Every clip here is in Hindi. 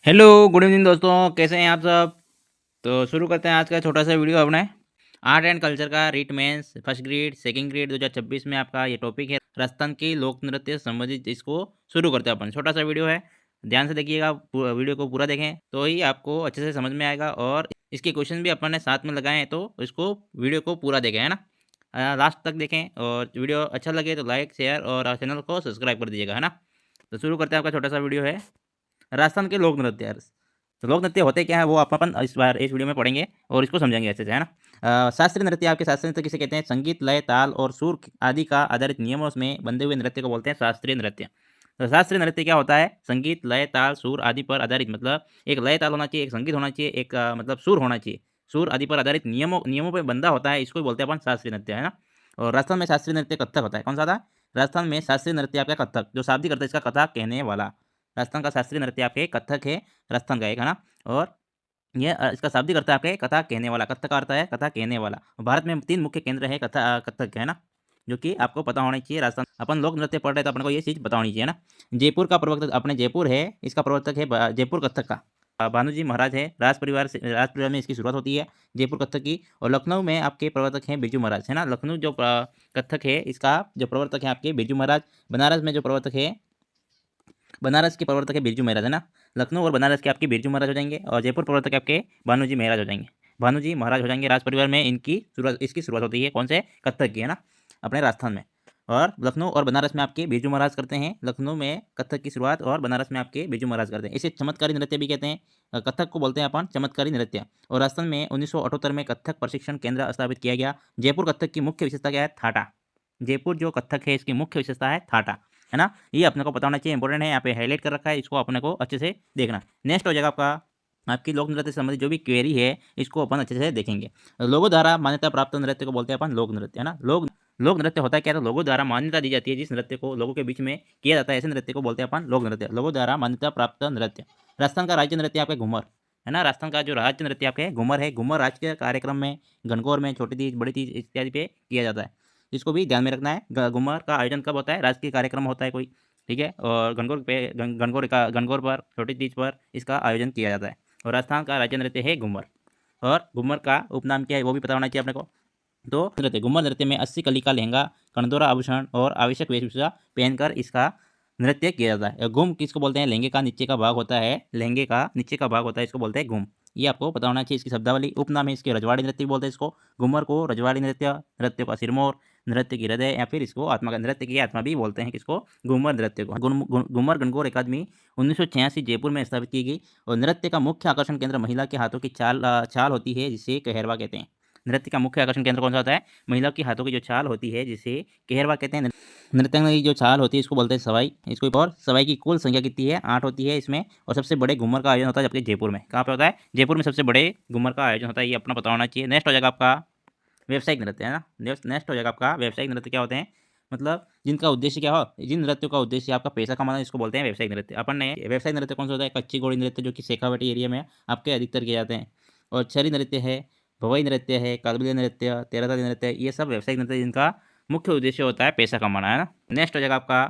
हेलो, गुड इवनिंग दोस्तों, कैसे हैं आप सब? तो शुरू करते हैं आज का छोटा सा वीडियो अपने आर्ट एंड कल्चर का REET mains first grade second grade 2026 में आपका ये टॉपिक है राजस्थान की लोक नृत्य से संबंधित। इसको शुरू करते हैं अपन। छोटा सा वीडियो है, ध्यान से देखिएगा, वीडियो को पूरा देखें तो ही आपको अच्छे से समझ में आएगा। और इसके क्वेश्चन भी अपन ने साथ में लगाए हैं, तो इसको वीडियो को पूरा देखें, है ना। लास्ट तक देखें और वीडियो अच्छा लगे तो लाइक शेयर और चैनल को सब्सक्राइब कर दीजिएगा, है ना। तो शुरू करते हैं। आपका छोटा सा वीडियो है राजस्थान के लोक नृत्य। तो लोक नृत्य होते क्या है वो आप अपन इस बार इस वीडियो में पढ़ेंगे और इसको समझेंगे अच्छे से, है ना। शास्त्रीय नृत्य, आपके शास्त्रीय नृत्य किसे कहते हैं? संगीत, लय, ताल और सुर आदि का आधारित नियमों में बंधे हुए नृत्य को बोलते हैं शास्त्रीय नृत्य। तो शास्त्रीय नृत्य क्या होता है? संगीत, लय, ताल, सुर आदि पर आधारित, मतलब एक लय ताल होना चाहिए, एक संगीत होना चाहिए, एक मतलब सुर होना चाहिए। सुर आदि पर आधारित नियमों नियमों पर बंधा होता है, इसको बोलते हैं अपन शास्त्रीय नृत्य, है ना। और राजस्थान में शास्त्रीय नृत्य कथक होता है। कौन सा था? राजस्थान में शास्त्रीय नृत्य आपका कथक, जो शाब्दिक अर्थ है इसका कथा कहने वाला। राजस्थान का शास्त्रीय नृत्य आपके कथक है, राजस्थान का एक, है ना। और ये इसका शाब्दिक अर्थ है आपके कथा कहने वाला। कथक का अर्थ है कथा कहने वाला। भारत में 3 मुख्य केंद्र है कथा कथक के, है ना, जो कि आपको पता होना चाहिए। राजस्थान अपन लोक नृत्य पढ़ रहे हैं तो अपन को ये चीज़ पता होनी चाहिए, है ना। जयपुर का प्रवर्तक अपने जयपुर है, इसका प्रवर्तक है जयपुर कथक का भानुजी महाराज है। राज परिवार में इसकी शुरुआत होती है जयपुर कथक की। और लखनऊ में आपके प्रवर्तक हैं बिरजू महाराज, है ना। लखनऊ जो कथक है इसका जो प्रवर्तक है आपके बिरजू महाराज। बनारस में जो प्रवर्तक है, बनारस के प्रवर्तक है बिरजू महाराज, है ना। लखनऊ और बनारस के आपके बिरजू महाराज हो जाएंगे और जयपुर प्रवर्तक आपके भानुजी महाराज हो जाएंगे। भानुजी महाराज हो जाएंगे। राज परिवार में इसकी शुरुआत होती है कौन से? कथक की, है ना, अपने राजस्थान में। और लखनऊ और बनारस में आपके बिरजू महाराज करते हैं। लखनऊ में कथक की शुरुआत और बनारस में आपके बिरजू महाराज करते हैं। इसे चमत्कारी नृत्य भी कहते हैं। कथक को बोलते हैं अपन चमत्कारी नृत्य। और राजस्थान में 1978 में कथक प्रशिक्षण केंद्र स्थापित किया गया। जयपुर कथक की मुख्य विशेषता क्या है? थाटा। जयपुर जो कथक है इसकी मुख्य विशेषता है थाटा, है ना। ये अपने को पता होना चाहिए, इंपॉर्टेंट है, यहाँ पे हाईलाइट कर रखा है, इसको अपने को अच्छे से देखना। नेक्स्ट हो जाएगा आपका आपकी लोक नृत्य से संबंधित जो भी क्वेरी है इसको अपन अच्छे से देखेंगे। लोगों द्वारा मान्यता प्राप्त नृत्य को बोलते हैं अपन लोक नृत्य, है ना। लोक नृत्य होता है क्या? तो लोगों द्वारा मान्यता दी जाती है जिस नृत्य को लोगों के बीच में किया जाता है, ऐसे नृत्य को बोलते हैं अपन लोक नृत्य। लोगों द्वारा मान्यता प्राप्त नृत्य। राजस्थान का राज्य नृत्य आपका घूमर, है ना। राजस्थान का जो राज्य नृत्य आपके घूमर है। घूमर राज्य के कार्यक्रम में घनघोर में छोटी तीज बड़ी तीज इत्यादि पे किया जाता है। इसको भी ध्यान में रखना है। घूमर का आयोजन कब होता है? राजकीय कार्यक्रम होता है कोई, ठीक है। और घनघोर पर छोटी तीज पर इसका आयोजन किया जाता है। और राजस्थान का राज्य नृत्य है घूमर। और घूमर का उपनाम क्या है वो भी पता होना चाहिए अपने को। तो नृत्य घूमर नृत्य में 80 कली का लहंगा, कणदोरा आभूषण और आवश्यक वेशभूषा पहनकर इसका नृत्य किया जाता है। घूम किसको बोलते हैं? लहंगे का नीचे का भाग होता है, लहंगे का नीचे का भाग होता है, इसको बोलते हैं घूम। ये आपको पता होना चाहिए। इसकी शब्दावली उपनाम है इसके रजवाड़ी नृत्य भी बोलते हैं इसको। घूमर को रजवाड़ी नृत्य, नृत्य का सिरमौर, नृत्य की हृदय या फिर इसको आत्मा का नृत्य की आत्मा भी बोलते हैं किसको? घूमर नृत्य को। घूमर गणगौर अकादमी 1986 जयपुर में स्थापित की गई। और नृत्य का मुख्य आकर्षण केंद्र महिला के हाथों की चाल होती है जिसे कहरवा कहते हैं। नृत्य का मुख्य आकर्षण केंद्र कौन सा होता है? महिला के हाथों की जो चाल होती है जिसे कहरवा कहते हैं। नृत्यांगना की जो चाल होती है इसको बोलते हैं सवाई। इसको और सवाई की कुल संख्या कितनी है? 8 होती है इसमें। और सबसे बड़े घूमर का आयोजन होता है जबकि जयपुर में। कहाँ पे होता है? जयपुर में सबसे बड़े घूमर का आयोजन होता है, ये अपना पता होना चाहिए। नेक्स्ट हो जाएगा आपका व्यावसायिक नृत्य, है ना। नेक्स्ट हो जाएगा आपका व्यावसायिक नृत्य। क्या होते हैं? मतलब जिनका उद्देश्य क्या हो, जिन नृत्यों का उद्देश्य आपका पैसा कमाना, इसको बोलते हैं व्यावसायिक नृत्य। अपन ने व्यावसायिक नृत्य कौन सा होता है? कच्ची घोड़ी नृत्य, जो कि शेखावाटी एरिया में आपके अधिकतर किए जाते हैं। और छरी नृत्य है, भवई नृत्य है, कालबेलिया नृत्य, तेरहताली नृत्य, ये सब व्यावसायिक नृत्य जिनका मुख्य उद्देश्य होता है पैसा कमाना, है ना। नेक्स्ट हो जाएगा आपका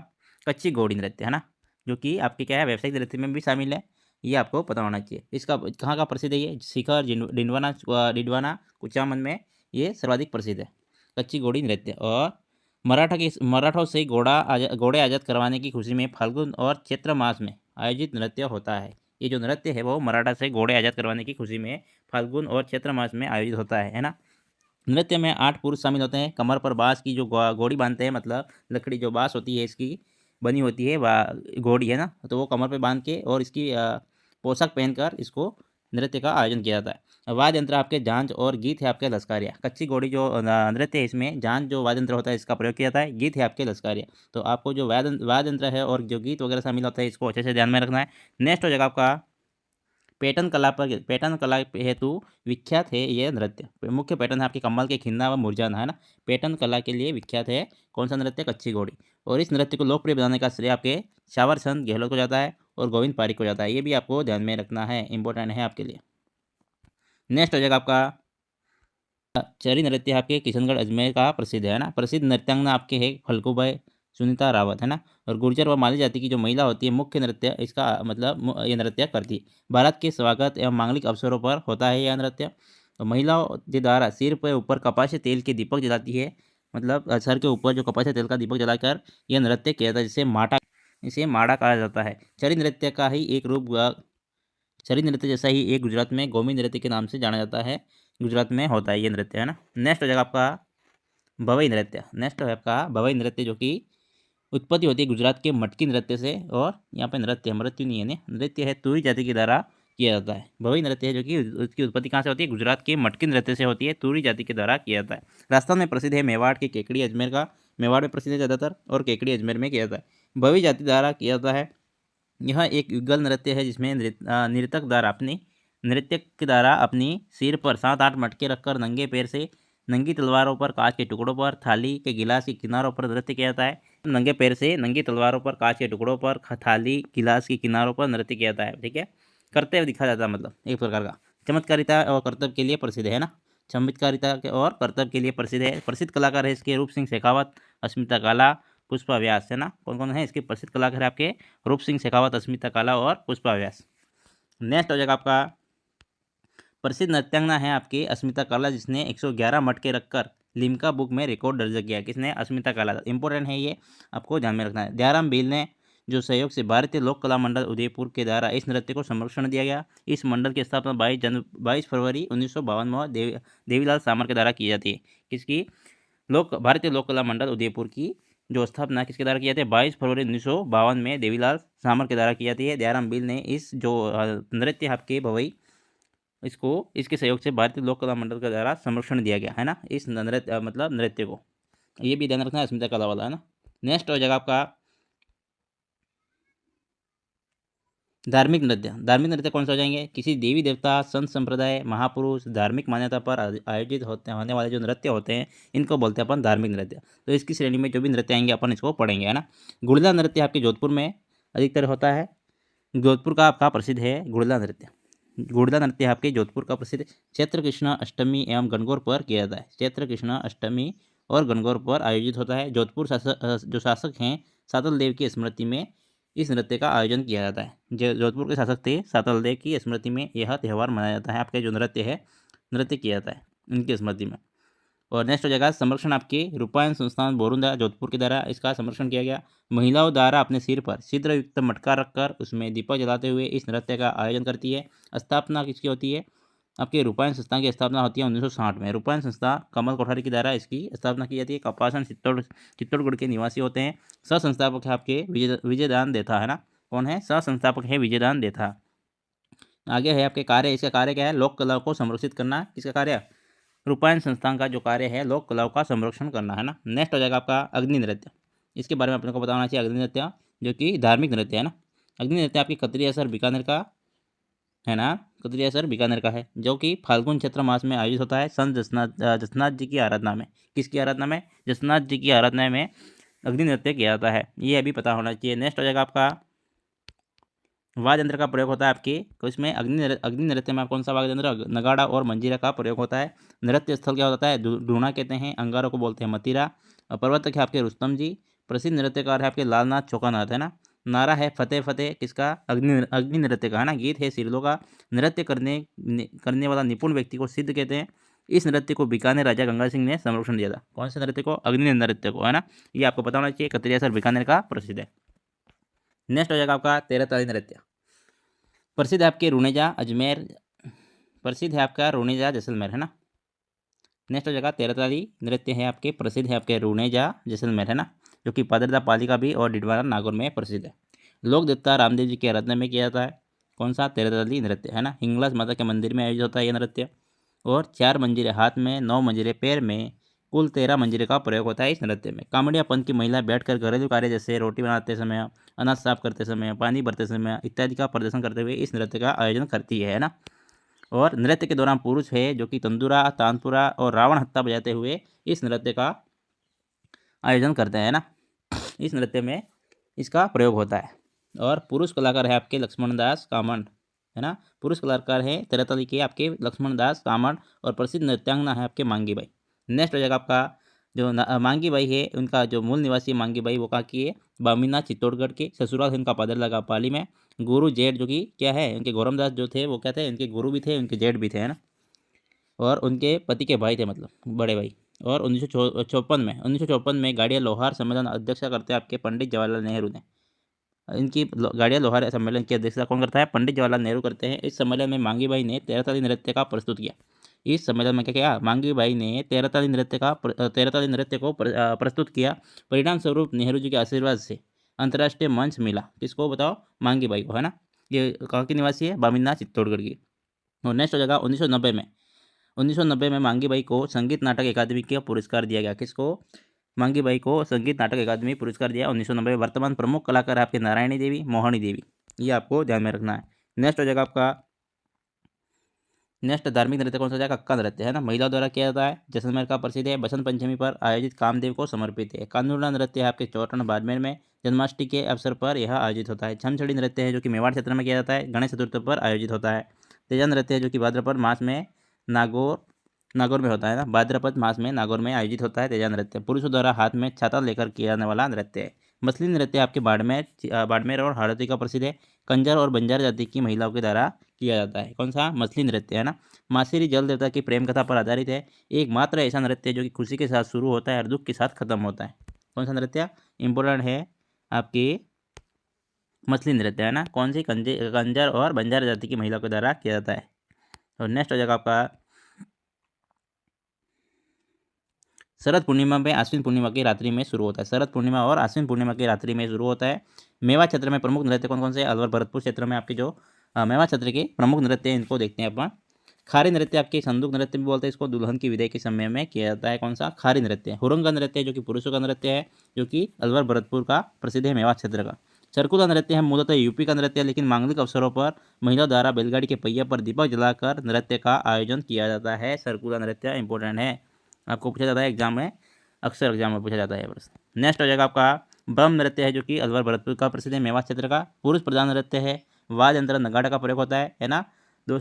कच्ची घोड़ी नृत्य, है ना, जो कि आपके क्या है व्यावसायिक नृत्य में भी शामिल है। ये आपको पता होना चाहिए। इसका कहाँ का प्रसिद्ध है? ये शिखर डिंडवाना कुचामन में ये सर्वाधिक प्रसिद्ध है, कच्ची घोड़ी नृत्य। और मराठों से घोड़े आज़ाद करवाने की खुशी में फाल्गुन और चैत्र मास में आयोजित नृत्य होता है। ये जो नृत्य है वो मराठा से घोड़े आज़ाद करवाने की खुशी में फाल्गुन और चैत्र मास में आयोजित होता है ना। नृत्य में 8 पुरुष शामिल होते हैं। कमर पर बाँस की जो घोड़ी बांधते हैं, मतलब लकड़ी जो बाँस होती है इसकी बनी होती है घोड़ी, है ना, तो वो कमर पे बांध के और इसकी पोशाक पहनकर इसको नृत्य का आयोजन किया जाता है। वाद्य यंत्र आपके झांझ और गीत है आपके लश्करिया। कच्ची घोड़ी जो नृत्य है इसमें झांझ जो वाद्य यंत्र होता है इसका प्रयोग किया जाता है, गीत है आपके लश्करिया। तो आपको जो वाद्य यंत्र है और जो गीत वगैरह शामिल होता है इसको अच्छे से ध्यान में रखना है। नेक्स्ट हो जाएगा आपका पैटर्न कला हेतु विख्यात है ये नृत्य। मुख्य पैटर्न है आपके कमल के खिन्ना व मुरझाना, है ना। पैटर्न कला के लिए विख्यात है कौन सा नृत्य? कच्ची घोड़ी। और इस नृत्य को लोकप्रिय बनाने का श्रेय आपके शावर चंद गहलोत को जाता है और गोविंद पारिक को जाता है। ये भी आपको ध्यान में रखना है, इंपॉर्टेंट है आपके लिए। नेक्स्ट हो जाएगा आपका चरी नृत्य आपके किशनगढ़ अजमेर का प्रसिद्ध है ना। प्रसिद्ध नृत्यांगना आपके है फल्गुबाई, सुनीता रावत, है ना। और गुर्जर व माली जाति की जो महिला होती है मुख्य नृत्य इसका ये नृत्य करती है। बारात के स्वागत एवं मांगलिक अवसरों पर होता है यह नृत्य। तो महिलाओं के द्वारा सिर पर ऊपर कपास तेल के दीपक जलाती है, मतलब सर के ऊपर जो कपास तेल का दीपक जलाकर यह नृत्य किया जाता है, इसे माड़ा कहा जाता है। छड़ी नृत्य का ही एक रूप छड़ी नृत्य जैसा ही एक गुजरात में गोमी नृत्य के नाम से जाना जाता है, गुजरात में होता है ये नृत्य, है ना। नेक्स्ट हो जाएगा आपका भवई नृत्य। नेक्स्ट है आपका भवई नृत्य, जो कि उत्पत्ति होती है गुजरात के मटकी नृत्य से। और यहाँ पे नृत्य मृत्यु नहीं है ना, नृत्य है तुरी जाति के द्वारा किया जाता है। भवई नृत्य है जो कि उसकी उत्पत्ति कहाँ से होती है, गुजरात के मटकी नृत्य से होती है, तुरी जाति के द्वारा किया जाता है। राजस्थान में प्रसिद्ध है मेवाड़ की केकड़ी अजमेर का, मेवाड़ में प्रसिद्ध है ज़्यादातर और केकड़ी अजमेर में किया जाता है। भवई जाति द्वारा किया जाता है। यह एक युगल नृत्य है जिसमें नर्तक द्वारा अपनी नृत्य के द्वारा अपनी सिर पर 7-8 मटके रखकर नंगे पैर से नंगी तलवारों पर कांच के टुकड़ों पर थाली के गिलास के किनारों पर नृत्य किया जाता है। नंगे पैर से नंगी तलवारों पर कांच के टुकड़ों पर थाली गिलास के किनारों पर नृत्य किया जाता है, ठीक है। करते हुए दिखा जाता है, मतलब एक प्रकार का चमत्कारिता और कर्तव्य के लिए प्रसिद्ध है ना। चमत्कारिता और कर्तव्य के लिए प्रसिद्ध है। प्रसिद्ध कलाकार है इसके रूप सिंह शेखावत, अस्मिता काला, पुष्पा व्यास, है ना। कौन कौन है इसके प्रसिद्ध कलाकार है आपके, रूप सिंह शेखावत, अस्मिता काला और पुष्पा व्यास। नेक्स्ट हो जाएगा आपका प्रसिद्ध नृत्यांगना है आपकी अस्मिता काला, जिसने 111 मटके रखकर लिम्का बुक में रिकॉर्ड दर्ज किया। किसने, अस्मिता काला। इंपॉर्टेंट है ये, आपको ध्यान में रखना है। दयाराम बील ने जो सहयोग से भारतीय लोक कला मंडल उदयपुर के द्वारा इस नृत्य को संरक्षण दिया गया। इस मंडल की स्थापना 22 फरवरी 1952 में देवीलाल सामर के द्वारा की जाती है। किसकी, भारतीय लोक कला मंडल उदयपुर की जो स्थापना किसके द्वारा की जाती है, 22 फरवरी 1952 में देवीलाल सामर के द्वारा की जाती है। दयाराम बिल ने इस जो नृत्य आपके भवई इसके सहयोग से भारतीय लोक कला मंडल के द्वारा संरक्षण दिया गया, है ना, इस नृत्य नृत्य को। ये भी ध्यान रखना है, अस्मिता कला वाला, है ना। नेक्स्ट हो जाएगा आपका धार्मिक नृत्य। धार्मिक नृत्य कौन से हो जाएंगे, किसी देवी देवता, संत संप्रदाय, महापुरुष, धार्मिक मान्यता पर आयोजित होने वाले जो नृत्य होते हैं इनको बोलते हैं अपन धार्मिक नृत्य। तो इसकी श्रेणी में जो भी नृत्य आएंगे अपन इसको पढ़ेंगे, है ना। गुड़ला नृत्य आपके जोधपुर में अधिकतर होता है। जोधपुर का आपका प्रसिद्ध है गुड़ला नृत्य। गुड़ला नृत्य आपके जोधपुर का प्रसिद्ध चैत्र कृष्ण अष्टमी एवं गणगौर पर किया जाता है। चैत्र कृष्ण अष्टमी और गणगौर पर आयोजित होता है। जोधपुर जो शासक हैं सातल देव की स्मृति में इस नृत्य का आयोजन किया जाता है। जो जोधपुर के शासक थे सातल देव की स्मृति में यह त्यौहार मनाया जाता है। आपके जो नृत्य किया जाता है उनकी स्मृति में। और नेक्स्ट हो जाएगा संरक्षण आपके रूपायन संस्थान बोरुंदा जोधपुर के द्वारा इसका संरक्षण किया गया। महिलाओं द्वारा अपने सिर पर छिद्र युक्त मटका रखकर उसमें दीपक जलाते हुए इस नृत्य का आयोजन करती है। स्थापना किसकी होती है, आपके रूपायन संस्थान की स्थापना होती है 1960 में। रूपायन संस्था कमल कोठारी के द्वारा इसकी स्थापना की जाती है। कपासन चित्तौड़गढ़ के निवासी होते हैं। सह संस्थापक है आपके विजयदान देथा, है ना। कौन है, सह संस्थापक है विजयदान देथा। आगे है आपके कार्य। इसका कार्य क्या है, लोक कला को संरक्षित करना। किसका कार्य, रूपायन संस्थान का जो कार्य है लोक कलाओं का संरक्षण करना, है ना। नेक्स्ट हो जाएगा आपका अग्नि नृत्य। इसके बारे में अपने को बताना चाहिए। अग्नि नृत्य जो कि धार्मिक नृत्य है ना। अग्नि नृत्य आपकी कतरिया सर बीकानेर का है ना, कतरिया सर बीकानेर का है, जो कि फाल्गुन चैत्र मास में आयोजित होता है संत जसनाथ जी की आराधना में। किसकी आराधना में, जसनाथ जी की आराधना में अग्नि नृत्य किया जाता है। ये अभी पता होना चाहिए। नेक्स्ट हो जाएगा आपका वाद्य यंत्र का प्रयोग होता है आपके, तो इसमें अग्नि नृत्य में कौन सा वाद्य यंत्र, नगाड़ा और मंजीरा का प्रयोग होता है। नृत्य स्थल क्या होता है, ढूंढा कहते हैं, अंगारों को बोलते हैं मतीरा। और प्रवर्तक है आपके रुस्तम जी। प्रसिद्ध नृत्यकार है आपके लालनाथ चौकानाथ, है ना। नारा है फतेह फतेह, किसका, अग्नि नृत्य का, है ना। गीत है सिरलो का। नृत्य करने वाला निपुण व्यक्ति को सिद्ध कहते हैं। इस नृत्य को बीकानेर राजा गंगा सिंह ने संरक्षण दिया था। कौन से नृत्य को, अग्नि नृत्य को, है ना। ये आपको पता होना चाहिए। कतरिया सर बीकानेर का प्रसिद्ध है। नेक्स्ट हो जाएगा आपका तेरह ताली नृत्य। प्रसिद्ध है आपके रूनेजा अजमेर, प्रसिद्ध है आपका रूनेजा जैसलमेर, है ना। नेक्स्ट हो जाएगा तेरह ताली नृत्य है आपके, प्रसिद्ध है आपके रूनेजा जैसलमेर, है ना, जो कि पादरदा पालिका भी और डिडवाना नागौर में प्रसिद्ध है। लोक देवता रामदेव जी की आराधना में किया जाता है। कौन सा, तेरह ताली नृत्य, है ना। हिंगलाज माता के मंदिर में आयोजित होता है यह नृत्य। और 4 मंजीरे हाथ में, 9 मंजीरे पैर में, कुल 13 मंजीरे का प्रयोग होता है इस नृत्य में। कामड़िया पंथ की महिला बैठकर घरेलू कार्य जैसे रोटी बनाते समय, अनाज साफ करते समय, पानी भरते समय इत्यादि का प्रदर्शन करते हुए इस नृत्य का आयोजन करती है ना। और नृत्य के दौरान पुरुष है जो कि तंदूरा, तानपुरा और रावण हत्ता बजाते हुए इस नृत्य का आयोजन करते हैं ना। इस नृत्य में इसका प्रयोग होता है। और पुरुष कलाकार है आपके लक्ष्मण दास कामंड, है ना। पुरुष कलाकार है तेरह ताली के आपके लक्ष्मण दास कामंड। और प्रसिद्ध नृत्यांगना है आपके मांगी बाई। नेक्स्ट हो जाएगा आपका जो मांगी बाई है, उनका जो मूल निवासी मांगी बाई वो कहाँ की है, बामिना चित्तौड़गढ़ के। ससुराल से उनका पदर लगा पाली में। गुरु जेठ जो कि क्या है, उनके गौरमदास जो थे वो क्या थे, उनके गुरु भी थे, उनके जेठ भी थे, है ना। और उनके पति के भाई थे, मतलब बड़े भाई। और 1954 में गाड़िया लोहार सम्मेलन अध्यक्षता करते हैं आपके पंडित जवाहरलाल नेहरू ने। इनकी गाड़िया लोहार सम्मेलन की अध्यक्षता कौन करता है, पंडित जवाहरलाल नेहरू करते हैं। इस सम्मेलन में मांगी बाई ने 13 ताली नृत्य का प्रस्तुत किया। इस सम्मेलन में क्या किया, मांगी बाई ने 13 ताली नृत्य को प्रस्तुत किया। परिणाम स्वरूप नेहरू जी के आशीर्वाद से अंतर्राष्ट्रीय मंच मिला। किसको बताओ, मांगी बाई को, है ना। ये कहाँ की निवासी है, बामिना चित्तौड़गढ़ की। और नेक्स्ट हो जाएगा 1990 में मांगी बाई को संगीत नाटक अकादमी का पुरस्कार दिया गया। किसको, मांगी बाई को संगीत नाटक अकादमी पुरस्कार दिया 1990 में। वर्तमान प्रमुख कलाकार आपके नारायणी देवी, मोहनी देवी, ये आपको ध्यान में रखना है। नेक्स्ट हो जाएगा आपका, नेक्स्ट धार्मिक नृत्य कौन सा हो जाएगा, अक्का नृत्य, है ना। महिलाओं द्वारा किया जाता है, जैसलमेर का प्रसिद्ध है। बसंत पंचमी पर आयोजित कामदेव को समर्पित है। कांदूला नृत्य है आपके चौटन बाड़मेर में। जन्माष्टमी के अवसर पर यह आयोजित होता है। छमछड़ी नृत्य है जो कि मेवाड़ क्षेत्र में किया जाता है, गणेश चतुर्थी पर आयोजित होता है। तेजा नृत्य है जो कि भाद्रपद मास में नागौर में होता है ना, भाद्रपद मास में नागौर में आयोजित होता है तेजा नृत्य। पुरुषों द्वारा हाथ में छाता लेकर किया जाने वाला नृत्य है। मछली नृत्य आपके बाड़मेर और हाड़ौती का प्रसिद्ध है। कंजर और बंजार जाति की महिलाओं के द्वारा किया जाता है। कौन सा, मछली नृत्य, है ना। मासिरी जल देवता की प्रेम कथा पर आधारित है। एकमात्र ऐसा नृत्य जो कि खुशी के साथ शुरू होता है और दुख के साथ खत्म होता है। कौन सा नृत्य इंपॉर्टेंट है, आपकी मछली नृत्य, है ना। कौन सी, कंजर और बंजार जाति की महिलाओं के द्वारा किया जाता है। और नेक्स्ट हो जाएगा आपका, शरद पूर्णिमा में आश्विन पूर्णिमा की रात्रि में शुरू होता है। शरद पूर्णिमा और आश्विन पूर्णिमा की रात्रि में शुरू होता है। मेवा क्षेत्र में प्रमुख नृत्य कौन कौन से, अलवर भरतपुर क्षेत्र में आपके जो मेवा क्षेत्र के प्रमुख नृत्य हैं, इनको देखते हैं अपन। खारी नृत्य आपके संदूक नृत्य भी बोलते हैं इसको, दुल्हन की विदाई के समय में किया जाता है। कौन सा, खारी नृत्य। हुरंगा नृत्य जो कि पुरुषों का नृत्य है, जो कि अलवर भरतपुर का प्रसिद्ध है, मेवा क्षेत्र का। सरकुला नृत्य है मूलतः यूपी का नृत्य, लेकिन मांगलिक अवसरों पर महिलाओं द्वारा बैलगाड़ी के पहिया पर दीपक जलाकर नृत्य का आयोजन किया जाता है। सरकुला नृत्य इंपॉर्टेंट है, आपको पूछा जाता है एग्जाम में, अक्सर एग्जाम में पूछा जाता है प्रश्न। नेक्स्ट हो जाएगा आपका, ब्रह्म नृत्य है जो कि अलवर भरतपुर का प्रसिद्ध है, मेवा क्षेत्र का। पुरुष प्रधान नृत्य है। वाद्य यंत्र नगाड़ा का प्रयोग होता है ना। 2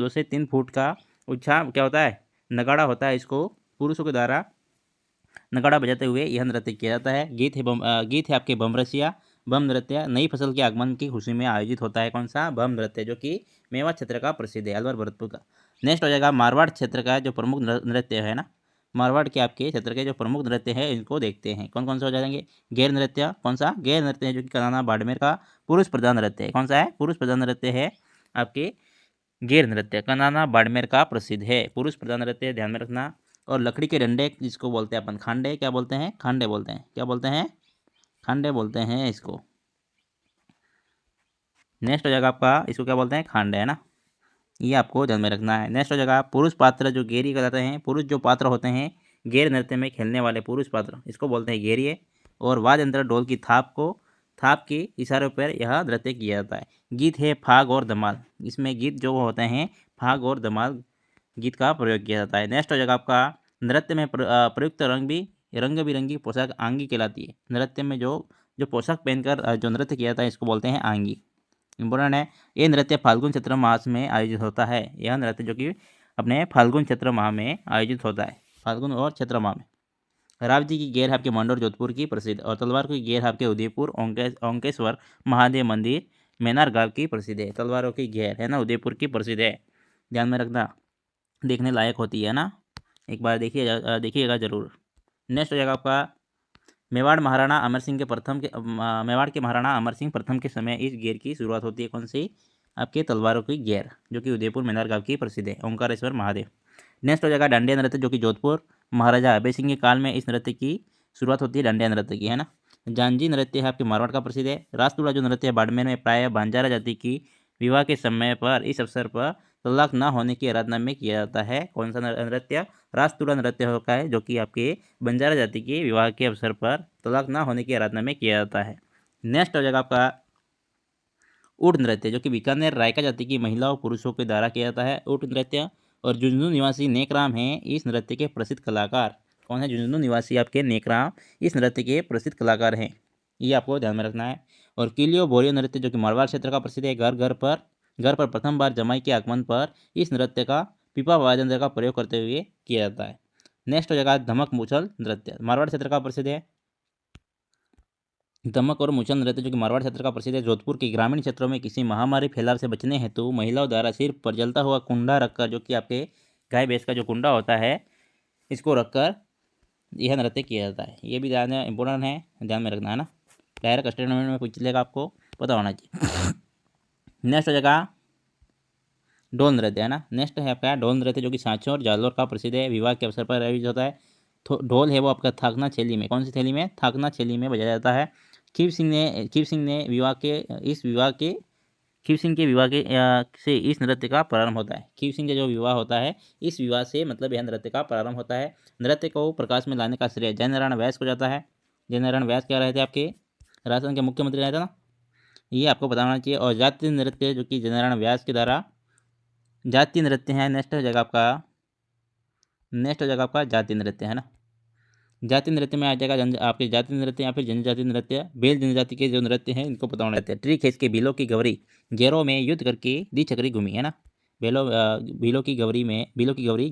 से 3 फुट का ऊंचा क्या होता है, नगाड़ा होता है। इसको पुरुषों के द्वारा नगाड़ा बजाते हुए यह नृत्य किया जाता है। गीत है आपके बमरसिया। बम नृत्य नई फसल के आगमन की खुशी में आयोजित होता है। कौन सा, बम नृत्य, जो कि मेवा क्षेत्र का प्रसिद्ध है, अलवर भरतपुर का। नेक्स्ट हो जाएगा मारवाड़ क्षेत्र का जो प्रमुख नृत्य है ना, मारवाड़ के आपके क्षेत्र के जो प्रमुख नृत्य है इनको देखते हैं। कौन कौन से हो जाएंगे, गैर नृत्य। कौन सा, गैर नृत्य है जो कि कनाना बाड़मेर का पुरुष प्रधान नृत्य है। कौन सा है, पुरुष प्रधान नृत्य है आपके गैर नृत्य, कनाना बाड़मेर का प्रसिद्ध है, पुरुष प्रधान नृत्य, ध्यान में रखना। और लकड़ी के डंडे जिसको बोलते हैं अपन खांडे, क्या बोलते हैं, खांडे बोलते हैं, क्या बोलते हैं, खांडे बोलते हैं इसको। नेक्स्ट हो जाएगा आपका, इसको क्या बोलते हैं, खांडे, है ना। ये आपको ध्यान में रखना है। नेक्स्ट हो जाएगा पुरुष पात्र जो गेरी कहलाते हैं। पुरुष जो पात्र होते हैं गैर नृत्य में खेलने वाले पुरुष पात्र, इसको बोलते हैं गेरिए। और वाद्य यंत्र ढोल की थाप के इशारों पर यह नृत्य किया जाता है। गीत है फाग और धमाल। इसमें गीत जो होते हैं फाग और धमाल गीत का प्रयोग किया जाता है। नेक्स्ट हो जाएगा आपका, नृत्य में प्रयुक्त रंग बिरंगी पोशाक आंगी कहलाती है। नृत्य में जो पोशाक पहनकर जो नृत्य किया जाता है इसको बोलते हैं आंगी, इंपॉर्टेंट है। ये नृत्य फाल्गुन चैत्र मास में आयोजित होता है। यह नृत्य जो कि अपने फाल्गुन चैत्र माह में आयोजित होता है, फाल्गुन और चैत्र माह में। राव जी की गेर आपके मंडोर जोधपुर की प्रसिद्ध। और तलवार की गेर आपके उदयपुर ओंकेश्वर महादेव मंदिर मैनार गांव की प्रसिद्ध है। तलवारों की गेर है ना, उदयपुर की प्रसिद्ध है, ध्यान में रखना, देखने लायक होती है ना, एक बार देखिएगा जरूर। नेक्स्ट हो जाएगा आपका, मेवाड़ के महाराणा अमर सिंह प्रथम के समय इस गेर की शुरुआत होती है। कौन सी, आपके तलवारों की गेर, जो कि उदयपुर मैनार गांव की प्रसिद्ध है, ओंकारेश्वर महादेव। नेक्स्ट हो जाएगा डांडिया नृत्य, जो कि जोधपुर महाराजा अभय सिंह के काल में इस नृत्य की शुरुआत होती है, डांडिया नृत्य की, है ना। जांजी नृत्य है आपके मारवाड़ का प्रसिद्ध है। रासतुला जो नृत्य है बाड़मेर में प्राय बंजारा जाति की विवाह के समय पर इस अवसर पर तलाक न होने की आराधना में किया जाता है। कौन सा नृत्य, रासतुला नृत्य होता है, जो कि आपके बंजारा जाति के विवाह के अवसर पर तलाक न होने की आराधना में किया जाता है। नेक्स्ट हो जाएगा आपका ऊँट नृत्य, जो कि बीकानेर रायका जाति की महिलाओं पुरुषों के द्वारा किया जाता है, ऊँट नृत्य। और झुंझुनू निवासी नेकराम हैं इस नृत्य के प्रसिद्ध कलाकार। कौन है, झुंझुनू निवासी आपके नेकराम इस नृत्य के प्रसिद्ध कलाकार हैं, ये आपको ध्यान में रखना है। और किलियो बोरियो नृत्य, जो कि मारवाड़ क्षेत्र का प्रसिद्ध है। घर पर प्रथम बार जमाई के आगमन पर इस नृत्य का पीपा वाद्य यंत्र का प्रयोग करते हुए किया जाता है। नेक्स्ट हो जाएगा धमक मूछल नृत्य, मारवाड़ क्षेत्र का प्रसिद्ध है। धमक और मूछल नृत्य जो कि मारवाड़ क्षेत्र का प्रसिद्ध है। जोधपुर के ग्रामीण क्षेत्रों में किसी महामारी फैलाव से बचने हेतु महिलाओं द्वारा सिर पर जलता हुआ कुंडा रखकर, जो कि आपके गाय भैंस का जो कुंडा होता है, इसको रखकर यह नृत्य किया जाता है। ये भी ध्यान इंपॉर्टेंट है, ध्यान में रखना है ना। डायरेक्ट स्टेटमेंट में पूछ लेगा, आपको पता होना चाहिए। नेक्स्ट हो जाएगा ढोल नृत्य, है ना। नेक्स्ट है आपका ढोल नृत्य जो कि सांचौर और जालोर का प्रसिद्ध है, विवाह के अवसर पर आयोजित होता है। ढोल है वो आपका थाकना छेली में, कौन सी थैली में, थाकना छेली में बजाया जाता है। खीव सिंह ने खीव सिंह के विवाह के से इस नृत्य का प्रारंभ होता है। खीव सिंह का जो विवाह होता है, इस विवाह से मतलब यह नृत्य का प्रारंभ होता है। नृत्य को प्रकाश में लाने का श्रेय जयनारायण व्यास को जाता है। जयनारायण व्यास क्या रहे थे, आपके राजस्थान के मुख्यमंत्री रहे थे ना, ये आपको पता होना चाहिए। और जातीय नृत्य जो कि जयनारायण व्यास के द्वारा जातीय नृत्य है। नेक्स्ट हो जाएगा आपका जातीय नृत्य, है ना। जातीय नृत्य में आ जाएगा आपके जातीय नृत्य या फिर जनजातीय नृत्य। बेल जनजाति के जो नृत्य हैं इनको पता होना रहता है। ट्री खेस के बिलों की गौरी गैरों में युद्ध करके दी छकरी घूमी, है ना। बिलों की गौरी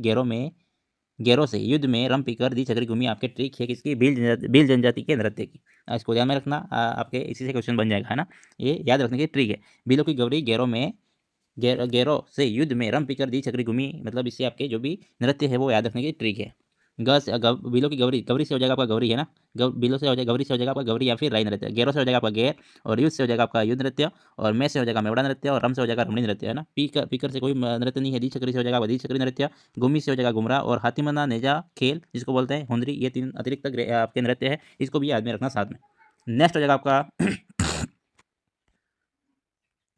गैरों से युद्ध में रम पीकर दी छकरी घूमी, आपके ट्री खेस की भील जनजाति के नृत्य की। इसको ध्यान में रखना, आपके इसी से क्वेश्चन बन जाएगा, है ना। ये याद रखने की ट्रिक है। बिलों की गौरी गैरों से युद्ध में रम पीकर दी छकरी घूमी, मतलब इससे आपके जो भी नृत्य है वो याद रखने की ट्रिक है। बिलो की गौरी से हो जाएगा आपका गौरी, है ना। बिलो से हो जाएगा गौरी से हो जाएगा आपका गौरी या फिर राई नृत्य। गैरों से हो जाएगा आपका गैर, और युद्ध से हो जाएगा आपका युद्ध नृत्य, और मैं से हो जाएगा मेवड़ा नृत्य, और रम से हो जाएगा रमणी नृत्य, है ना। पीकर से कोई नृत्य नहीं है। दी छकरी से हो जाएगा दी छकरी नृत्य। गुमी से हो जाएगा गुमरा, और हाथीमना नेजा खेल जिसको बोलते हैं हुंदरी, ये 3 अतिरिक्त आपके नृत्य है, इसको भी याद में रखना साथ में। नेक्स्ट हो जाएगा आपका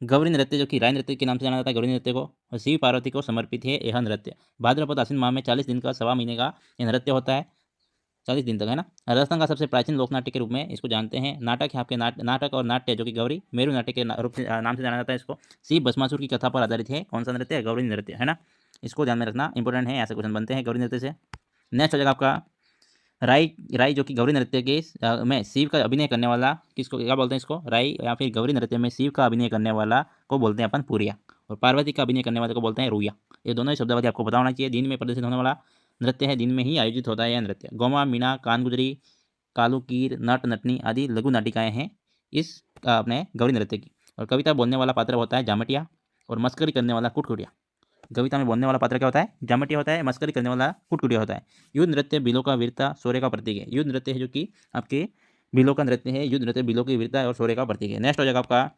गौरी नृत्य जो कि राय नृत्य के नाम से जाना जाता है। गौरी नृत्य को और शिव पार्वती को समर्पित है यह नृत्य। भाद्रपद आश्विन माह में 40 दिन का, सवा महीने का यह नृत्य होता है, 40 दिन तक, है ना। राजस्थान का सबसे प्राचीन लोक नाट्य के रूप में इसको जानते हैं। नाटक है आपके नाटक और नाट्य जो कि गौरी मेरू नाट्य के रूप से नाम से जाना जाता है इसको। शिव भस्मासुर की कथा पर आधारित है। कौन सा नृत्य है, गौरी नृत्य, है ना। इसको ध्यान में रखना, इंपॉर्टेंट है, ऐसे क्वेश्चन बनते हैं गौरी नृत्य से। नेक्स्ट हो जाएगा आपका राई जो कि गौरी नृत्य के में शिव का अभिनय करने वाला, किसको क्या बोलते हैं, इसको राई या फिर गौरी नृत्य में शिव का अभिनय करने वाला को बोलते हैं अपन पुरिया, और पार्वती का अभिनय करने वाले को बोलते हैं रुइया। ये दोनों ही शब्दावली आपको पता होना चाहिए। दिन में प्रदर्शित होने वाला नृत्य है, दिन में ही आयोजित होता है यह नृत्य। गोमा, मीना, कानगुजरी, कालूकीर, नट नटनी आदि लघु नाटिकाएं हैं इस अपने गौरी नृत्य की। और कविता बोलने वाला पात्र होता है जामटिया, और मस्करी करने वाला कुटकुटिया। कविता में बोलने वाला पात्र क्या होता है, जामटिया होता है। मस्करी करने वाला कुटकुटिया होता है। युद्ध नृत्य बिलों का वीरता शौर्य का प्रतीक है। युद्ध नृत्य है जो कि आपके बिलों का नृत्य है। युद्ध नृत्य बिलों की वीरता और शौर्य का प्रतीक है। नेक्स्ट हो जाएगा आपका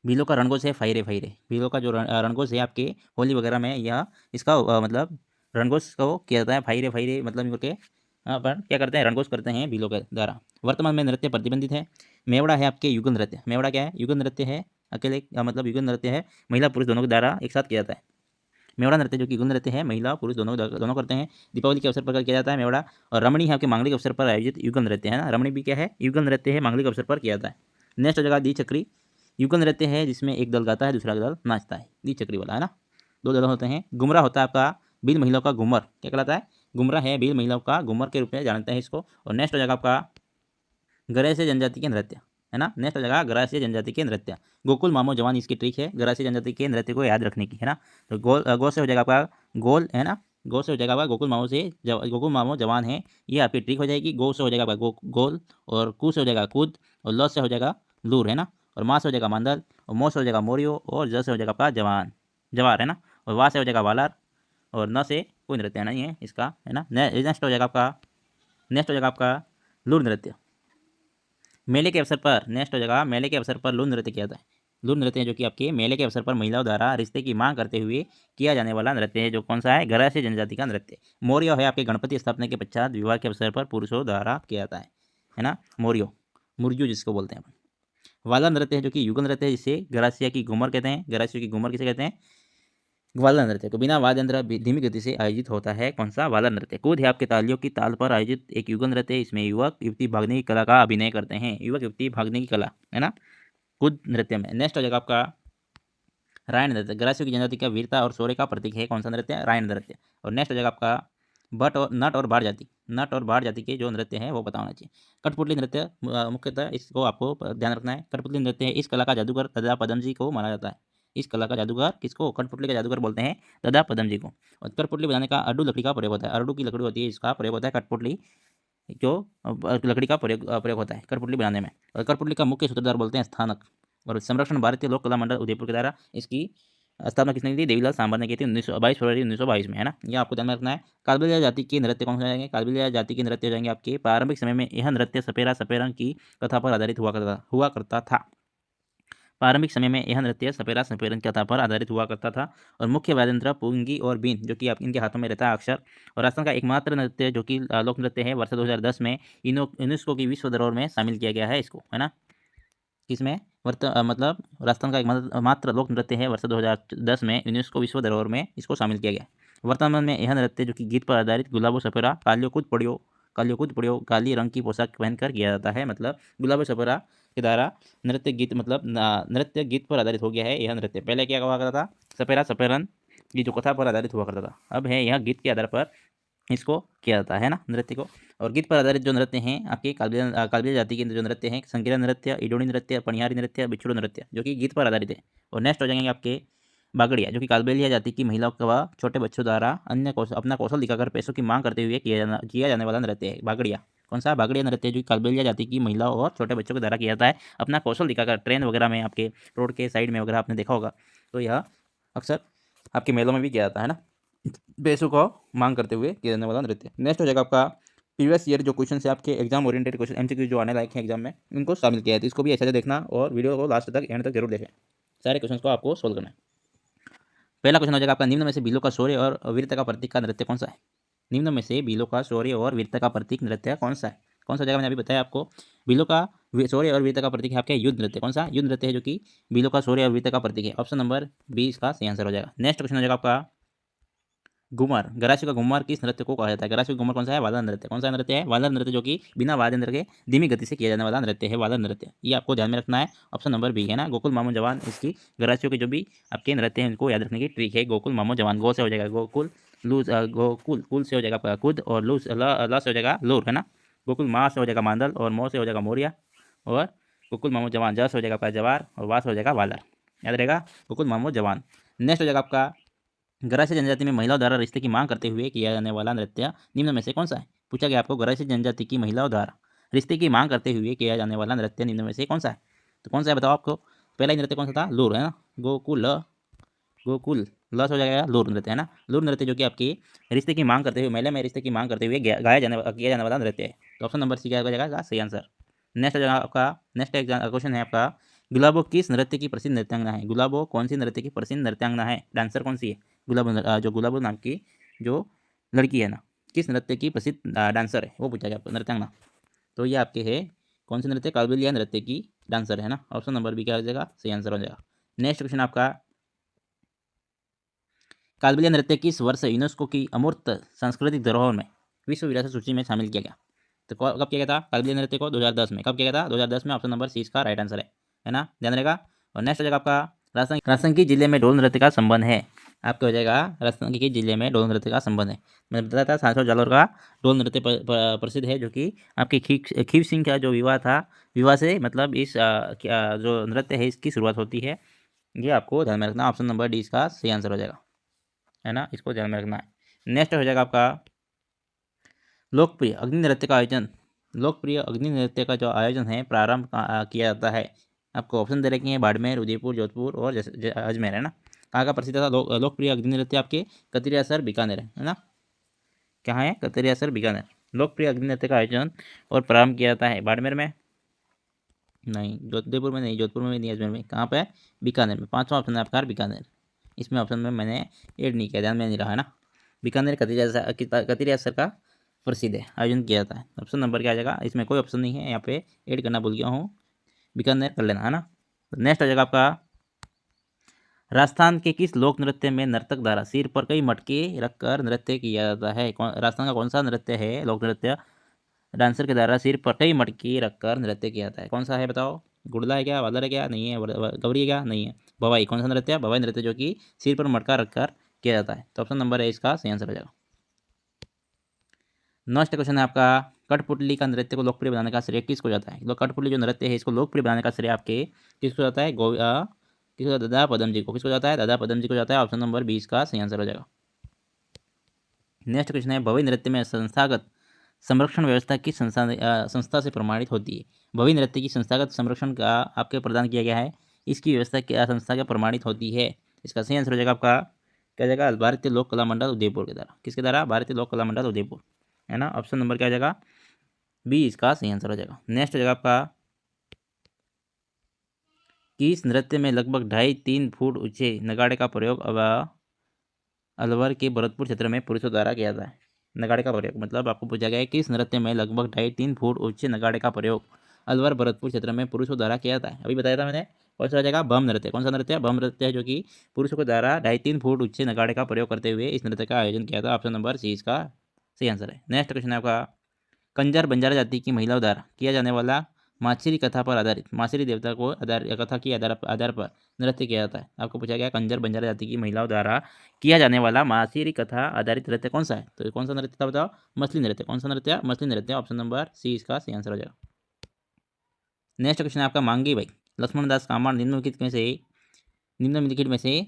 बिलों का रणघोष है फायरे फायरे। बिलों का जो रणघोष है आपके होली वगैरह में यह इसका मतलब रणघोष को किया जाता है। फायरे फायरे मतलब करके अपन क्या करते हैं, रणघोष करते हैं बिलों के द्वारा। वर्तमान में नृत्य प्रतिबंधित है। मेवड़ा है आपके युगल नृत्य। मेवड़ा क्या है, युगल नृत्य है, अकेले मतलब युगल नृत्य है, महिला पुरुष दोनों के द्वारा एक साथ किया जाता है। मेवड़ा नृत्य जो कि युगल नृत्य है, महिला पुरुष दोनों करते हैं। दीपावली के अवसर पर किया जाता है मेवड़ा। और रमणी है आपके मांगलिक अवसर पर आयोजित युगल नृत्य, है ना। रमणी भी क्या है, युगल नृत्य है, मांगलिक अवसर पर किया जाता है। नेक्स्ट हो जाएगा दी चक्री। युगल नृत्य है जिसमें एक दल गाता है दूसरा दल नाचता है, दी चक्री वाला, है ना। 2 दल होते हैं। गुमरा होता है आपका बील महिलाओं का घूमर, क्या कहलाता है, गुमरा है बील महिलाओं का घूमर के रूप में जानते हैं इसको। और नेक्स्ट हो जाएगा आपका गरैसे जनजाति के नृत्य, है ना। नेक्स्ट हो जाएगा गरासिया जनजाति के नृत्य। गोकुल मामो जवान इसकी ट्रिक है गरासिया जनजाति के नृत्य को याद रखने की, है ना। तो गो से हो जाएगा आपका गोल, है ना। गो से हो जाएगा आपका गोकुल मामो जवान है, ये आपकी ट्रिक हो जाएगी। गो से हो जाएगा आपका गोल, और कू से हो जाएगा कूद, और ल से हो जाएगा लूर, है ना। और माँ से हो जाएगा मांदल, और मो से हो जाएगा मोरियो, और ज से हो जाएगा आपका जवार, है ना। और वा से हो जाएगा वालार, और न से कोई नृत्य नहीं है इसका, है ना। नेक्स्ट हो जाएगा आपका लूर नृत्य। मेले के अवसर पर, नेक्स्ट हो जाएगा मेले के अवसर पर लूर नृत्य किया जाता है। लूर नृत्य जो कि आपके मेले के अवसर पर महिलाओं द्वारा रिश्ते की मांग करते हुए किया जाने वाला नृत्य है, जो कौन सा है, गरासिया जनजाति का नृत्य। मौर्य है आपके गणपति स्थापना के पश्चात विवाह के अवसर पर पुरुषों द्वारा किया जाता है ना। मौर्य मुर्जू जिसको बोलते हैं अपन। वाला नृत्य है जो कि युगल नृत्य है, जिसे गरासिया की घूमर कहते हैं। गरासिया की घूमर किसे कहते हैं, ग्वाला नृत्य को बिना वाद्य यंत्र धीमी गति से आयोजित होता है। कौन सा, वाला नृत्य। कूद है आपके तालियों की ताल पर आयोजित एक युगल नृत्य। इसमें युवक युवती भागने की कला का अभिनय करते हैं। युवक युवती भागने की कला, है ना, कूद नृत्य में। नेक्स्ट हो जाएगा आपका रायण नृत्य। गरासियों की जनजाति का वीरता और शौर्य का प्रतीक है। कौन सा नृत्य, रायण नृत्य। और नेक्स्ट हो जाएगा आपका नट और बाढ़ जाति के जो नृत्य है वो पता होना चाहिए। कठपुतली नृत्य मुख्यतः इसको आपको ध्यान रखना है। कठपुतली नृत्य है, इस कला का जादूगर दादा पदम जी को माना जाता है। इस कला का जादूगर किसको, कठपुतली का जादूगर बोलते हैं दादा पदम जी को। और कठपुतली बनाने का अरडू लकड़ी का प्रयोग होता है, अरडू की लकड़ी होती है, इसका प्रयोग होता है कठपुतली जो लकड़ी का प्रयोग होता है कठपुतली बनाने में। और कठपुतली का मुख्य सूत्रधार बोलते हैं स्थानक। और संरक्षण भारतीय लोक कला मंडल उदयपुर के द्वारा इसकी स्थापना किसने की थी, देवीलाल सांबर ने की थी 22 फरवरी 1922 में, है ना। ये आपको ध्यान में रखना है। कालबेलिया जाति के नृत्य कौन से हो जाएंगे, कालबेलिया जाति के नृत्य हो जाएंगे आपके प्रारंभिक समय में यह नृत्य सपेरा सपेरन की कथा पर आधारित हुआ करता था। प्रारंभिक समय में यह नृत्य सपेरा सपेरन की कथा पर आधारित हुआ करता था। और मुख्य वाद्य यंत्र पुंगी और बीन जो कि आप इनके हाथों में रहता है अक्षर। और राजस्थान का एकमात्र नृत्य जो कि लोक नृत्य है वर्ष 2010 में यूनेस्को की विश्व धरोहर में शामिल किया गया है इसको, है ना। किसमें मतलब राजस्थान का एकमात्र लोक नृत्य है वर्ष 2010 में यूनेस्को विश्व धरोहर में इसको शामिल किया गया। वर्तमान में यह नृत्य जो कि गीत पर आधारित गुलाबो सपेरा कालियो कूद पड़ियो काली रंग की पोशाक पहनकर किया जाता है। मतलब गुलाबो सपेरा के द्वारा नृत्य गीत मतलब नृत्य गीत पर आधारित हो गया है यह नृत्य। पहले क्या हुआ करता था, सपेरा सपेरन की जो कथा पर आधारित हुआ करता था, अब है यह गीत के आधार पर इसको किया जाता है ना नृत्य को। और गीत पर आधारित जो नृत्य हैं आपके कालबेलिया जाति के जो नृत्य हैं, संकीर्ण नृत्य, इडोनी नृत्य, पनिहारी नृत्य, बिछड़ो नृत्य जो कि गीत पर आधारित है। और नेक्स्ट हो जाएंगे आपके बागड़िया जो कि कालबेलिया जाति की महिलाओं का छोटे बच्चों द्वारा अपना कौशल दिखाकर पैसों की मांग करते हुए किया जाने वाला नृत्य है बागड़िया। कौन सा, बागड़िया नृत्य जो कि कालबेलिया जाति की महिलाओं और छोटे बच्चों के द्वारा किया जाता है अपना कौशल दिखाकर। ट्रेन वगैरह में आपके रोड के साइड में वगैरह आपने देखा होगा, तो यह अक्सर आपके मेलों में भी किया जाता है ना, पैसों को मांग करते हुए किया जाने वाला नृत्य। नेक्स्ट हो जाएगा आपका प्रीवियस ईयर जो क्वेश्चन है आपके एग्जाम ओरिएंटेड क्वेश्चन एमसीक्यू जो आने लायक हैं एग्जाम में, इनको शामिल किया है। तो इसको भी अच्छे से देखना और वीडियो को लास्ट तक एंड तक जरूर देखें, सारे क्वेश्चन को आपको सोल्व करना है। पहला क्वेश्चन हो जाएगा आपका, निम्न में से भीलों का शौर्य और वीरता का प्रतीक का नृत्य कौन सा है। निम्न में से भीलों का शौर्य और वीरता का प्रतीक नृत्य कौन सा है, कौन सा जगह मैंने अभी बताया आपको। भीलों का शौर्य और वीरता का प्रतीक है आपके युद्ध नृत्य। कौन सा युद्ध नृत्य है जो कि भीलों का शौर्य और वीरता का प्रतीक है, ऑप्शन नंबर 20 का सही आंसर हो जाएगा। नेक्स्ट क्वेश्चन हो जाएगा आपका, घूमर, गरासियों का घूमर किस नृत्य को कहा जाता है। गरासियों का घूमर कौन सा है, वादन नृत्य। कौन सा नृत्य है, वादन नृत्य जो कि बिना वाद्य यंत्र के धीमी गति से किया जाने वाला नृत्य है वादन नृत्य। ये आपको ध्यान में रखना है, ऑप्शन नंबर बी है ना, गोकुल मामो जवान इसकी गरासियों के जो भी आपके नृत्य हैं उनको याद रखने की ट्रिक है। गोकुल मामो जवान, गो से हो जाएगा गोकुल, लूज गोकुल, कुल से हो जाएगा कुद, और लूज ल से हो जाएगा लोर, है ना। गोकुल मा से हो जाएगा मांदल, और मो से हो जाएगा मोरिया, और गोकुल मामो जवान ज से हो जाएगा आपका जवार, और वा से हो जाएगा वालर। याद रहेगा गोकुल मामो जवान। नेक्स्ट हो जाएगा आपका, गरासी जनजाति में महिलाओं द्वारा रिश्ते की मांग करते हुए किया जाने वाला नृत्य निम्न में से कौन सा है। पूछा गया आपको, गरासी जनजाति की महिलाओं द्वारा रिश्ते की मांग करते हुए किया जाने वाला नृत्य निम्न में से कौन सा है। तो कौन सा है बताओ आपको। पहला ही नृत्य कौन सा था, लूर, है ना। गोकुल ल से हो जाएगा लूर नृत्य, है ना। लूर नृत्य जो कि आपकी रिश्ते की मांग करते हुए, महिला में रिश्ते की मांग करते हुए किया जाने वाला नृत्य है। तो ऑप्शन नंबर सी क्या हो जाएगा सही आंसर। नेक्स्ट जगह आपका, नेक्स्ट क्वेश्चन है आपका, गुलाबो किस नृत्य की प्रसिद्ध नृत्यांगना है। गुलाबो कौन सी नृत्य की प्रसिद्ध नृत्यांगना है, डांसर कौन सी है। गुलाबो जो गुलाबो नाम की जो लड़की है ना, किस नृत्य की प्रसिद्ध डांसर है वो पूछा गया आपको, नृत्यांगना। तो ये आपके है कौन सी नृत्य, कालबेलिया नृत्य की डांसर है ना, ऑप्शन नंबर बी क्या हो जाएगा सही आंसर हो जाएगा। नेक्स्ट क्वेश्चन आपका, कालबेलिया नृत्य किस वर्ष यूनेस्को की अमूर्त सांस्कृतिक धरोहर में विश्व विरासत सूची में शामिल किया गया। तो कब किया गया था कालबेलिया नृत्य को, 2010 में। कब किया गया था, 2010 में, ऑप्शन नंबर सी इसका राइट आंसर है ना, ध्यान रहेगा। और नेक्स्ट हो जाएगा आपका, राजस्थान की जिले में ढोल नृत्य का संबंध है। आपका हो जाएगा राजस्थान के जिले में ढोल नृत्य का संबंध है। मैंने बताया था सांसद जालोर का ढोल नृत्य प्रसिद्ध है, जो कि आपके खीव सिंह का जो विवाह था, विवाह से मतलब इस जो नृत्य है इसकी शुरुआत होती है। ये आपको ध्यान में रखना, ऑप्शन नंबर डी इसका सही आंसर हो जाएगा, है ना, इसको ध्यान में रखना है। नेक्स्ट हो जाएगा आपका, लोकप्रिय अग्नि नृत्य का आयोजन, लोकप्रिय अग्नि नृत्य का जो आयोजन है प्रारंभ किया जाता है। आपको ऑप्शन दे रखे हैं, बाड़मेर, उदयपुर, जोधपुर और अजमेर, है ना। कहाँ का प्रसिद्ध था लोकप्रिय अग्नि नृत्य आपके, कतरियासर बीकानेर, है ना। कहाँ है, कतरियासर बीकानेर। लोकप्रिय अग्नि नृत्य का आयोजन और प्रारंभ किया जाता है बाड़मेर में नहीं, जोधपुर में नहीं, जोधपुर में नहीं, अजमेर में। कहाँ पे है, बीकानेर में। पांचवा ऑप्शन है आपका बीकानेर, इसमें ऑप्शन में मैंने ऐड नहीं किया, ध्यान में नहीं रहा, है ना। बीकानेर कतरियासर का प्रसिद्ध है, आयोजन किया जाता है। ऑप्शन नंबर क्या आ जाएगा, इसमें कोई ऑप्शन नहीं है, यहाँ पे ऐड करना भूल गया हूँ, बीकानेर कर लेना, है ना। नेक्स्ट आ जाएगा आपका, राजस्थान के किस लोक नृत्य में नर्तक द्वारा सिर पर कई मटके रखकर नृत्य किया जाता है। राजस्थान का कौन सा नृत्य है, लोक नृत्य, डांसर के द्वारा सिर पर कई मटके रखकर नृत्य किया जाता है। कौन सा है बताओ, गुड़ला है क्या, वादर है क्या, नहीं है, गौरी है क्या, नहीं है, भवाई। कौन सा नृत्य है, भवाई नृत्य जो कि सिर पर मटका रखकर किया जाता है। तो ऑप्शन नंबर है इसका सही आंसर हो जाएगा। नेक्स्ट क्वेश्चन है आपका, कठपुतली का नृत्य को लोकप्रिय बनाने का श्रेय किसको जाता है। कठपुतली जो नृत्य है इसको लोकप्रिय बनाने का श्रेय आपके किसको जाता है, किसको? दादा पदम जी को। किसको जाता है? दादा पदम जी को जाता है। ऑप्शन नंबर 20 का सही आंसर हो जाएगा। नेक्स्ट क्वेश्चन है, भव्य नृत्य में संस्थागत संरक्षण व्यवस्था किस संस्था से प्रमाणित होती है? भव्य नृत्य की संस्थागत संरक्षण का आपके प्रदान किया गया है, इसकी व्यवस्था क्या संस्था क्या प्रमाणित होती है? इसका सही आंसर हो जाएगा आपका क्या जाएगा? भारतीय लोक कला मंडल उदयपुर के द्वारा। किसके द्वारा? भारतीय लोक कला मंडल उदयपुर, है ना। ऑप्शन नंबर क्या हो जाएगा? 20 का सही आंसर हो जाएगा। नेक्स्ट हो जाएगा आपका, किस नृत्य में लगभग 2.5-3 फुट ऊंचे नगाड़े का प्रयोग अलवर के भरतपुर क्षेत्र में पुरुषों द्वारा किया जाता है? नगाड़े का प्रयोग मतलब आपको पूछा गया है किस नृत्य में लगभग 2.5-3 फुट ऊंचे नगाड़े का प्रयोग अलवर भरतपुर क्षेत्र में पुरुषों द्वारा किया जाता है? अभी बताया था मैंने। कौन सा हो जाएगा? बम नृत्य। कौन सा नृत्य? बम नृत्य है, जो कि पुरुषों के द्वारा 2.5-3 फुट ऊंचे नगाड़े का प्रयोग करते हुए इस नृत्य का आयोजन किया था। ऑप्शन नंबर सी इसका सही आंसर है। नेक्स्ट क्वेश्चन है आपका, कंजर बंजारा जाति की महिलाओं द्वारा किया जाने वाला माछरी कथा पर आधारित माछरी देवता को कथा की आधार पर नृत्य किया जाता है? आपको पूछा गया कंजर बंजारा जाति की महिलाओं द्वारा किया जाने वाला माछरी कथा आधारित नृत्य कौन सा है? तो कौन सा नृत्य था बताओ? मछली नृत्य। कौन सा नृत्य? मछली नृत्य। ऑप्शन नंबर सी इसका सही आंसर हो जाएगा। नेक्स्ट क्वेश्चन है आपका, मांगी भाई लक्ष्मणदास कामार निम्नलिखित में से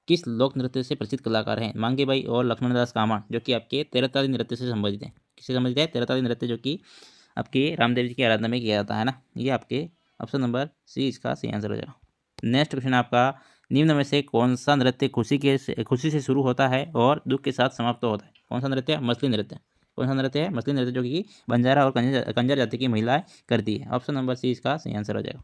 किस लोक नृत्य से प्रसिद्ध कलाकार हैं? मांगे भाई और लक्ष्मणदास कामार, जो कि आपके तेरहताली नृत्य से संबंधित है। किससे संबंधित है? तेरहताली नृत्य, जो कि आपके रामदेव जी की आराधना में किया जाता है ना। ये आपके ऑप्शन नंबर सी इसका सही आंसर हो जाएगा। नेक्स्ट क्वेश्चन आपका, निम्न में से कौन सा नृत्य खुशी से शुरू होता है और दुख के साथ समाप्त होता है? कौन सा नृत्य? मछली नृत्य। कौन सा नृत्य है? मछली नृत्य, जो कि बंजारा और कंजर जाति की महिलाएं करती है। ऑप्शन नंबर सी इसका सही आंसर हो जाएगा।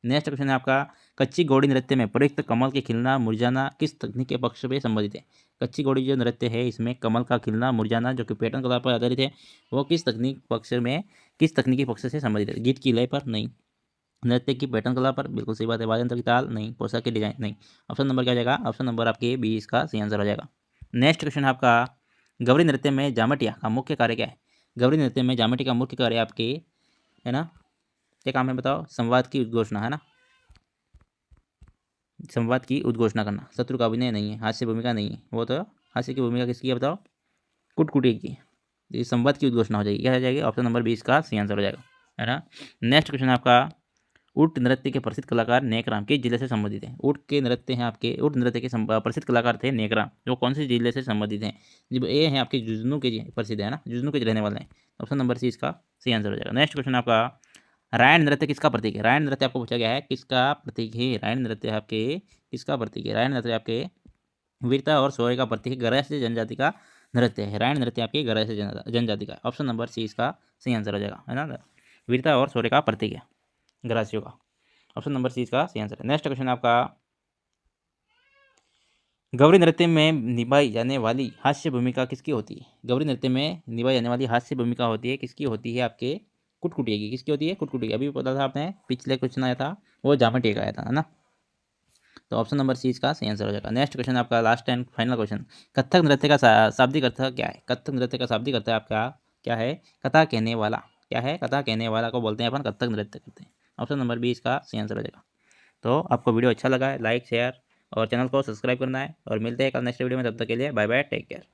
नेक्स्ट क्वेश्चन है आपका, कच्ची घोड़ी नृत्य में प्रयुक्त कमल के खिलना मुरझाना किस तकनीक के पक्ष में संबंधित है? कच्ची घोड़ी जो नृत्य है, इसमें कमल का खिलना मुरझाना, जो कि पैटर्न कला पर आधारित है, वो किस तकनीकी पक्ष से संबंधित है? गीत की लय पर? नहीं। नृत्य की पैटर्न कला पर? बिल्कुल सही बात है। वाद्ययंत्र की ताल? नहीं। पोशाक की डिजाइन? नहीं। ऑप्शन नंबर क्या हो जाएगा? ऑप्शन नंबर आपके 20 का सही आंसर हो जाएगा। नेक्स्ट क्वेश्चन आपका, गौरी नृत्य में जामटिया का मुख्य कार्य क्या है? गौरी नृत्य में जामटिया का मुख्य कार्य आपके, है ना, क्या काम है बताओ? संवाद की उद्घोषणा, है ना। संवाद की उद्घोषणा करना। शत्रु का अभिनय नहीं है, हास्य भूमिका नहीं है। वो तो हास्य की भूमिका किसकी है बताओ? कुटकुटी की। ये संवाद की उद्घोषणा हो जाएगी। क्या हो जाएगी? ऑप्शन नंबर 20 का सही आंसर हो जाएगा, है ना। नेक्स्ट क्वेश्चन आपका, उट नृत्य के प्रसिद्ध कलाकार नेकराम किस जिले से संबंधित हैं? उट नृत्य के प्रसिद्ध कलाकार थे नेकराम, जो कौन से जिले से संबंधित हैं? जब ये हैं आपके जुजनू के प्रसिद्ध है ना, जुजनू के रहने वाले हैं। ऑप्शन नंबर सी इसका सही आंसर हो जाएगा। नेक्स्ट क्वेश्चन आपका, रायण नृत्य किसका प्रतीक है? रायण नृत्य आपको पूछा गया है किसका प्रतीक है? रायण नृत्य आपके किसका प्रतीक है? रायण नृत्य आपके वीरता और शौर्य का प्रतीक है। गरासिया जनजाति का नृत्य है। रायण नृत्य आपके गरासिया जनजाति का। ऑप्शन नंबर सी इसका सही आंसर हो जाएगा, है ना। वीरता और शौर्य का प्रतीक है गरासियों का। ऑप्शन नंबर सी इसका सही आंसर है। नेक्स्ट क्वेश्चन आपका, गौरी नृत्य में निभाई जाने वाली हास्य भूमिका किसकी होती है? गौरी नृत्य में निभाई जाने वाली हास्य भूमिका होती है किसकी होती है? आपके कुटकुटिया की। किसकी होती है? कुटकुटिया की। अभी पता था आपने, पिछले क्वेश्चन आया था वो जामटिया का आया था, है ना। तो ऑप्शन नंबर सी इसका सही आंसर हो जाएगा। नेक्स्ट क्वेश्चन आपका last and final question, Kathak नृत्य का शाब्दिक अर्थ क्या है? कथक नृत्य का शाब्दिक अर्थ आपका क्या है? कथा कहने वाला। क्या है? कथा कहने वाला को बोलते हैं अपन, कथक नृत्य करते हैं। ऑप्शन नंबर 20 का सही आंसर हो जाएगा। तो आपको वीडियो अच्छा लगा है, लाइक शेयर और चैनल को सब्सक्राइब करना है, और मिलते हैं कल नेक्स्ट वीडियो में। तब तक के लिए बाय बाय, टेक केयर।